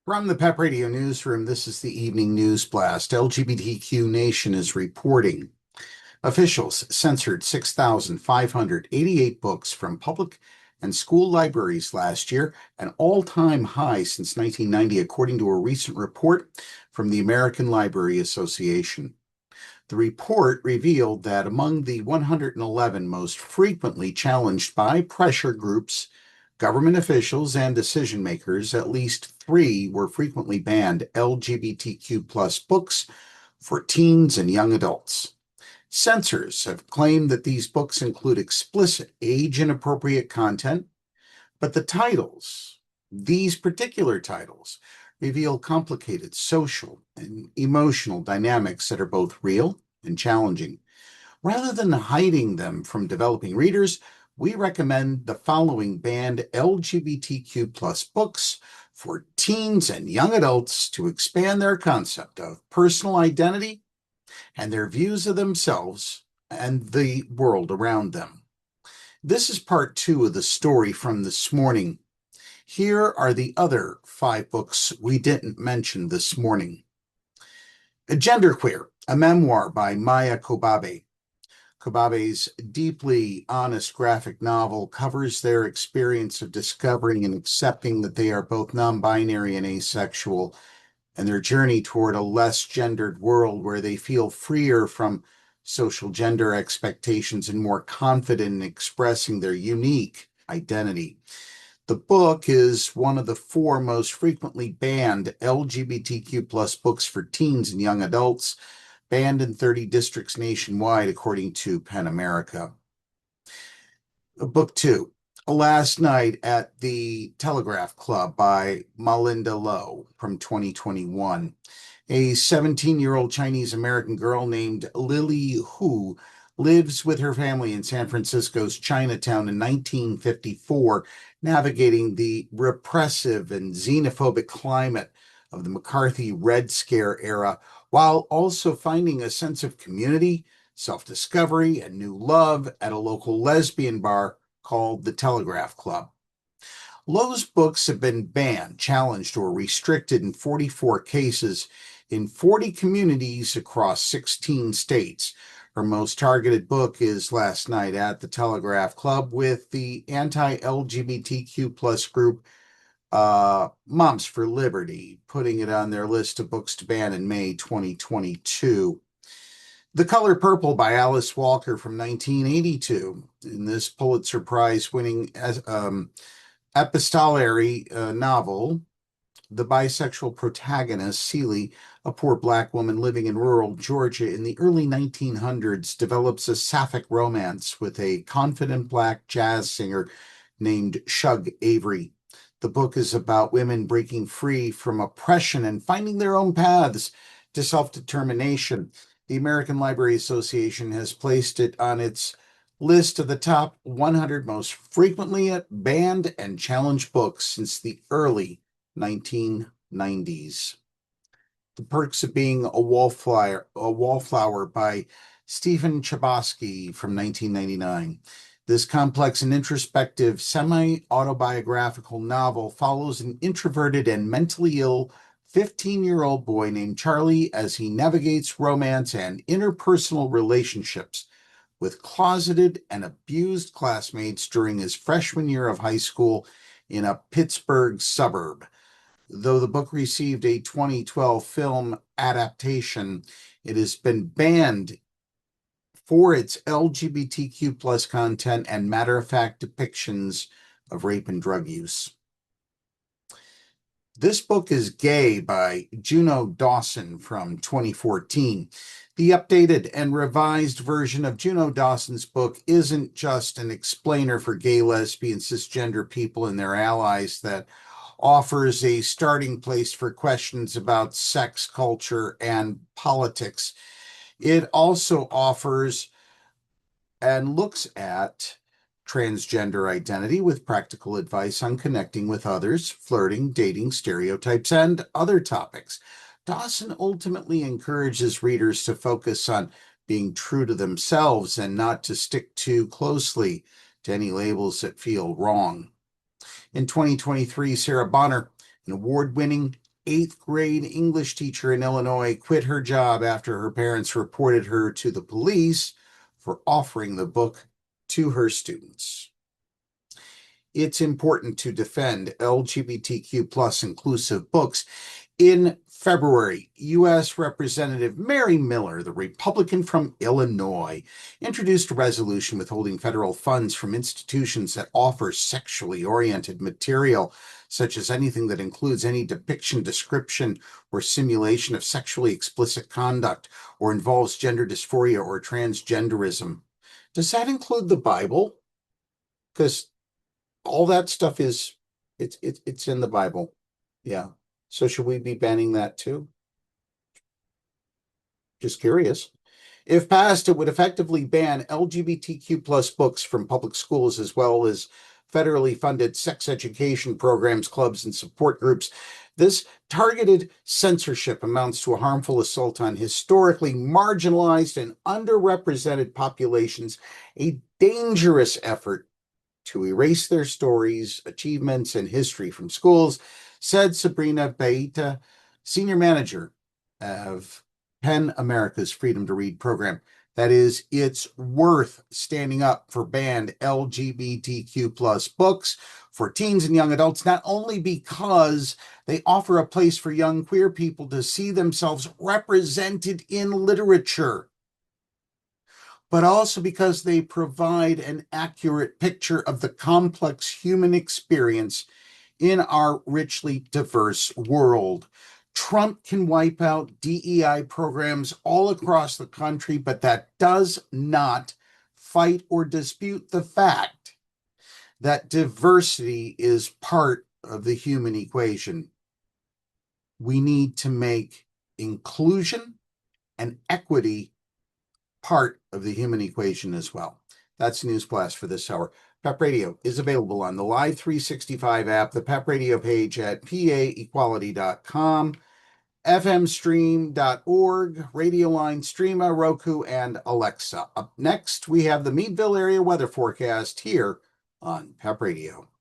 From the PEP Radio Newsroom, this is the evening news blast. LGBTQ Nation is reporting officials censored 6,588 books from public and school libraries last year, an all-time high since 1990, according to a recent report from the American Library Association. The report revealed that among the 111 most frequently challenged by pressure groups, government officials, and decision makers, at least 3 were frequently banned LGBTQ plus books for teens and young adults. Censors have claimed that these books include explicit, age-inappropriate content, but these particular titles, reveal complicated social and emotional dynamics that are both real and challenging. Rather than hiding them from developing readers, we recommend the following banned LGBTQ plus books for teens and young adults to expand their concept of personal identity and their views of themselves and the world around them. This is part 2 of the story from this morning. Here are the other 5 books we didn't mention this morning. Genderqueer, a memoir by Maya Kobabe. Kobabe's deeply honest graphic novel covers their experience of discovering and accepting that they are both non-binary and asexual, and their journey toward a less gendered world where they feel freer from social gender expectations and more confident in expressing their unique identity. The book is one of the 4 most frequently banned LGBTQ plus books for teens and young adults, banned in 30 districts nationwide, according to PEN America. Book 2, Last Night at the Telegraph Club by Malinda Lo from 2021. A 17-year-old Chinese-American girl named Lily Hu lives with her family in San Francisco's Chinatown in 1954, navigating the repressive and xenophobic climate of the McCarthy Red Scare era, while also finding a sense of community, self-discovery, and new love at a local lesbian bar called the Telegraph Club. Lowe's books have been banned, challenged, or restricted in 44 cases in 40 communities across 16 states. Her most targeted book is Last Night at the Telegraph Club, with the anti-LGBTQ plus group Moms for Liberty putting it on their list of books to ban in May 2022. The Color Purple by Alice Walker from 1982. In this Pulitzer Prize-winning epistolary novel, the bisexual protagonist, Celie, a poor Black woman living in rural Georgia in the early 1900s, develops a sapphic romance with a confident Black jazz singer named Shug Avery. The book is about women breaking free from oppression and finding their own paths to self-determination. The American Library Association has placed it on its list of the top 100 most frequently banned and challenged books since the early 1990s. The Perks of Being a Wallflower by Stephen Chbosky from 1999. This complex and introspective semi-autobiographical novel follows an introverted and mentally ill 15-year-old boy named Charlie as he navigates romance and interpersonal relationships with closeted and abused classmates during his freshman year of high school in a Pittsburgh suburb. Though the book received a 2012 film adaptation, it has been banned for its LGBTQ plus content and matter-of-fact depictions of rape and drug use. This book is Gay by Juno Dawson from 2014. The updated and revised version of Juno Dawson's book isn't just an explainer for gay, lesbian, cisgender people and their allies that offers a starting place for questions about sex, culture, and politics. It also offers and looks at transgender identity with practical advice on connecting with others, flirting, dating, stereotypes, and other topics. Dawson ultimately encourages readers to focus on being true to themselves and not to stick too closely to any labels that feel wrong. In 2023, Sarah Bonner, an award-winning eighth grade English teacher in Illinois quit her job after her parents reported her to the police for offering the book to her students. It's important to defend LGBTQ plus inclusive books. In February, U.S. Representative Mary Miller, the Republican from Illinois, introduced a resolution withholding federal funds from institutions that offer sexually oriented material, such as anything that includes any depiction, description, or simulation of sexually explicit conduct, or involves gender dysphoria or transgenderism. Does that include the Bible? Because all that stuff it's in the Bible. Yeah. So should we be banning that too? Just curious. If passed, it would effectively ban LGBTQ plus books from public schools, as well as federally funded sex education programs, clubs, and support groups. This targeted censorship amounts to a harmful assault on historically marginalized and underrepresented populations, a dangerous effort to erase their stories, achievements, and history from schools, said Sabrina Baita, senior manager of PEN America's Freedom to Read program. That is, it's worth standing up for banned LGBTQ plus books for teens and young adults, not only because they offer a place for young queer people to see themselves represented in literature, but also because they provide an accurate picture of the complex human experience in our richly diverse world. Trump can wipe out DEI programs all across the country, but that does not fight or dispute the fact that diversity is part of the human equation. We need to make inclusion and equity part of the human equation as well. That's News Blast for this hour. PEP Radio is available on the Live 365 app, the PEP Radio page at paequality.com, fmstream.org, Radio Line, Streama, Roku, and Alexa. Up next, we have the Meadville area weather forecast here on PEP Radio.